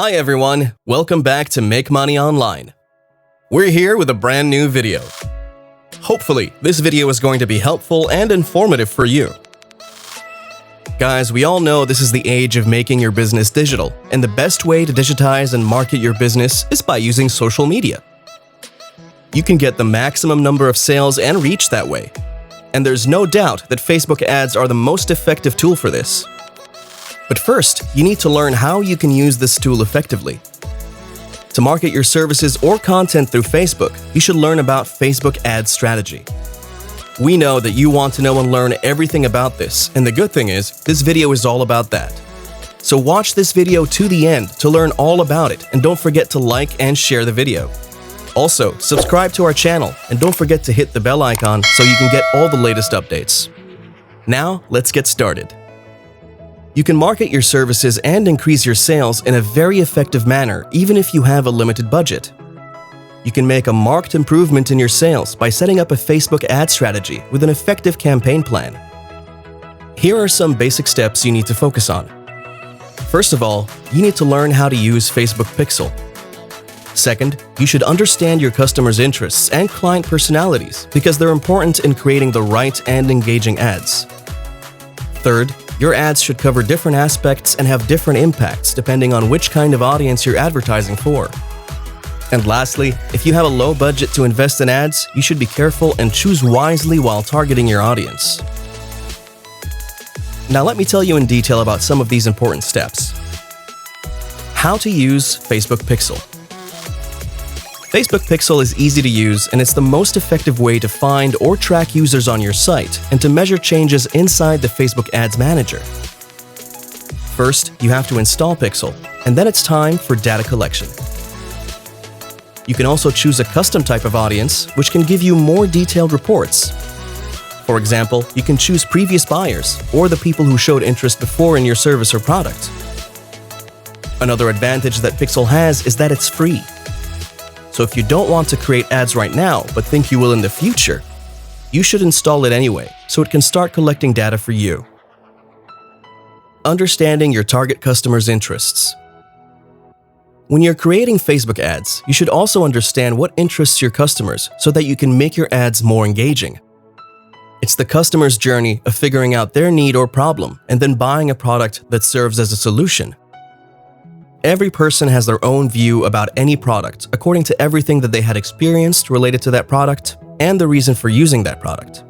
Hi everyone, welcome back to Make Money Online. We're here with a brand new video. Hopefully, this video is going to be helpful and informative for you. Guys, we all know this is the age of making your business digital, and the best way to digitize and market your business is by using social media. You can get the maximum number of sales and reach that way. And there's no doubt that Facebook ads are the most effective tool for this. But first, you need to learn how you can use this tool effectively. To market your services or content through Facebook, you should learn about Facebook ad strategy. We know that you want to know and learn everything about this, and the good thing is, this video is all about that. So watch this video to the end to learn all about it, and don't forget to like and share the video. Also, subscribe to our channel, and don't forget to hit the bell icon so you can get all the latest updates. Now, let's get started. You can market your services and increase your sales in a very effective manner even if you have a limited budget. You can make a marked improvement in your sales by setting up a Facebook ad strategy with an effective campaign plan. Here are some basic steps you need to focus on. First of all, you need to learn how to use Facebook Pixel. Second, you should understand your customers' interests and client personalities because they're important in creating the right and engaging ads. Third, your ads should cover different aspects and have different impacts depending on which kind of audience you're advertising for. And lastly, if you have a low budget to invest in ads, you should be careful and choose wisely while targeting your audience. Now let me tell you in detail about some of these important steps. How to use Facebook Pixel. Facebook Pixel is easy to use and it's the most effective way to find or track users on your site and to measure changes inside the Facebook Ads Manager. First, you have to install Pixel, and then it's time for data collection. You can also choose a custom type of audience, which can give you more detailed reports. For example, you can choose previous buyers or the people who showed interest before in your service or product. Another advantage that Pixel has is that it's free. So if you don't want to create ads right now but think you will in the future, you should install it anyway so it can start collecting data for you. Understanding your target customers' interests. When you're creating Facebook ads, you should also understand what interests your customers so that you can make your ads more engaging. It's the customer's journey of figuring out their need or problem and then buying a product that serves as a solution. Every person has their own view about any product according to everything that they had experienced related to that product and the reason for using that product.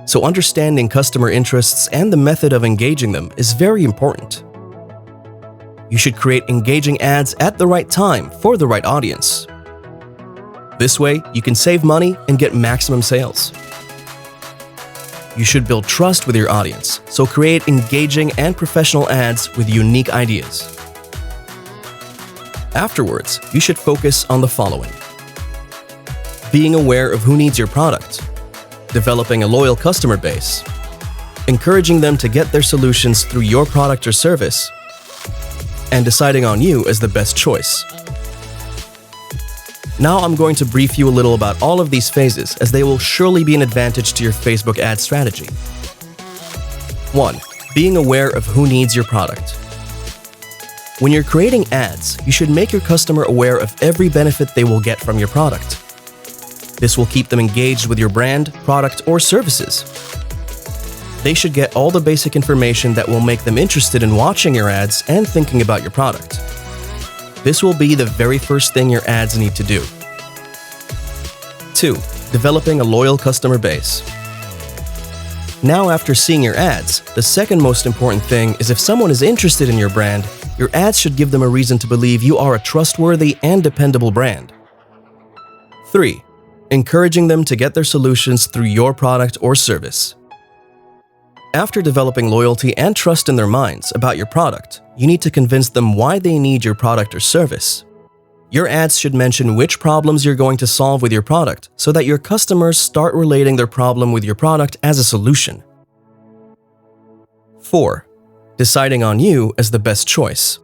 So understanding customer interests and the method of engaging them is very important. You should create engaging ads at the right time for the right audience. This way, you can save money and get maximum sales. You should build trust with your audience, so create engaging and professional ads with unique ideas. Afterwards, you should focus on the following: being aware of who needs your product, developing a loyal customer base, encouraging them to get their solutions through your product or service, and deciding on you as the best choice. Now I'm going to brief you a little about all of these phases as they will surely be an advantage to your Facebook ad strategy. 1. Being aware of who needs your product. When you're creating ads, you should make your customer aware of every benefit they will get from your product. This will keep them engaged with your brand, product, or services. They should get all the basic information that will make them interested in watching your ads and thinking about your product. This will be the very first thing your ads need to do. 2. Developing a loyal customer base. Now, after seeing your ads, the second most important thing is if someone is interested in your brand, your ads should give them a reason to believe you are a trustworthy and dependable brand. 3. Encouraging them to get their solutions through your product or service. After developing loyalty and trust in their minds about your product, you need to convince them why they need your product or service. Your ads should mention which problems you're going to solve with your product so that your customers start relating their problem with your product as a solution. 4. Deciding on you as the best choice.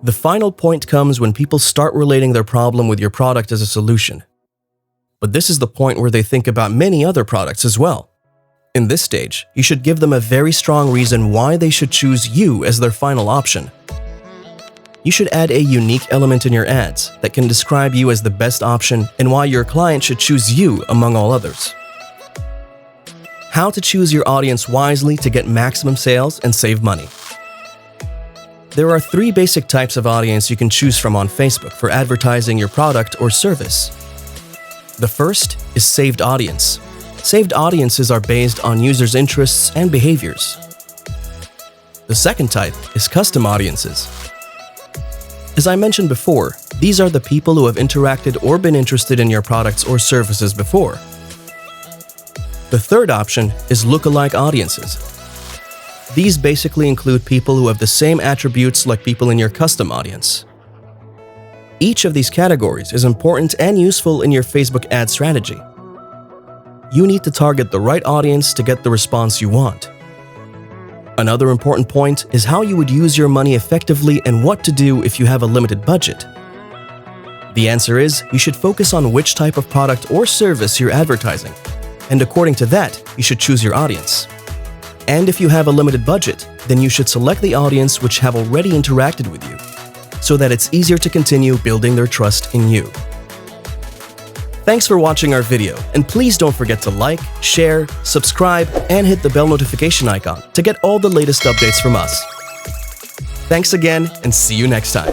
The final point comes when people start relating their problem with your product as a solution. But this is the point where they think about many other products as well. In this stage, you should give them a very strong reason why they should choose you as their final option. You should add a unique element in your ads that can describe you as the best option and why your client should choose you among all others. How to choose your audience wisely to get maximum sales and save money. There are 3 basic types of audience you can choose from on Facebook for advertising your product or service. The first is saved audience. Saved audiences are based on users' interests and behaviors. The second type is custom audiences. As I mentioned before, these are the people who have interacted or been interested in your products or services before. The third option is lookalike audiences. These basically include people who have the same attributes like people in your custom audience. Each of these categories is important and useful in your Facebook ad strategy. You need to target the right audience to get the response you want. Another important point is how you would use your money effectively and what to do if you have a limited budget. The answer is you should focus on which type of product or service you're advertising, and according to that, you should choose your audience. And if you have a limited budget, then you should select the audience which have already interacted with you, so that it's easier to continue building their trust in you. Thanks for watching our video, and please don't forget to like, share, subscribe, and hit the bell notification icon to get all the latest updates from us. Thanks again, and see you next time.